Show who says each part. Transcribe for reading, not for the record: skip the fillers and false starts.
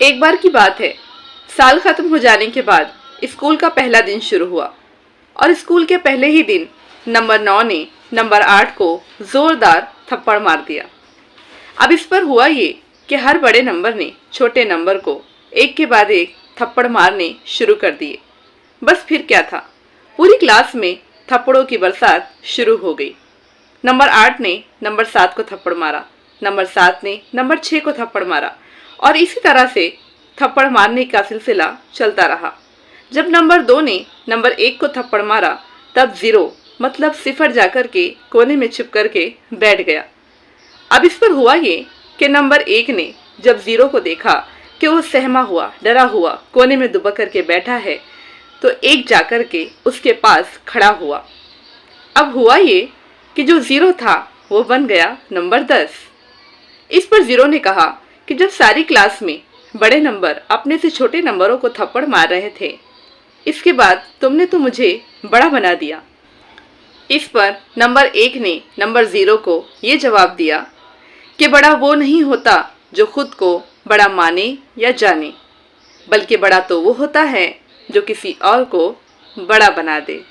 Speaker 1: एक बार की बात है, साल खत्म हो जाने के बाद स्कूल का पहला दिन शुरू हुआ और स्कूल के पहले ही दिन नंबर 9 ने नंबर 8 को जोरदार थप्पड़ मार दिया। अब इस पर हुआ ये कि हर बड़े नंबर ने छोटे नंबर को एक के बाद एक थप्पड़ मारने शुरू कर दिए। बस फिर क्या था, पूरी क्लास में थप्पड़ों की बरसात शुरू हो गई। नंबर 8 ने नंबर 7 को थप्पड़ मारा, नंबर 7 ने नंबर 6 को थप्पड़ मारा और इसी तरह से थप्पड़ मारने का सिलसिला चलता रहा। जब नंबर 2 ने नंबर 1 को थप्पड़ मारा तब 0 मतलब सिफर जाकर के कोने में छिप करके बैठ गया। अब इस पर हुआ ये कि नंबर 1 ने जब 0 को देखा कि वो सहमा हुआ, डरा हुआ कोने में दुबक करके बैठा है, तो 1 जाकर के उसके पास खड़ा हुआ। अब हुआ ये कि जो 0 था वो बन गया नंबर 10। इस पर 0 ने कहा कि जब सारी क्लास में बड़े नंबर अपने से छोटे नंबरों को थप्पड़ मार रहे थे, इसके बाद तुमने तो मुझे बड़ा बना दिया। इस पर नंबर 1 ने नंबर 0 को ये जवाब दिया कि बड़ा वो नहीं होता जो खुद को बड़ा माने या जाने, बल्कि बड़ा तो वो होता है जो किसी और को बड़ा बना दे।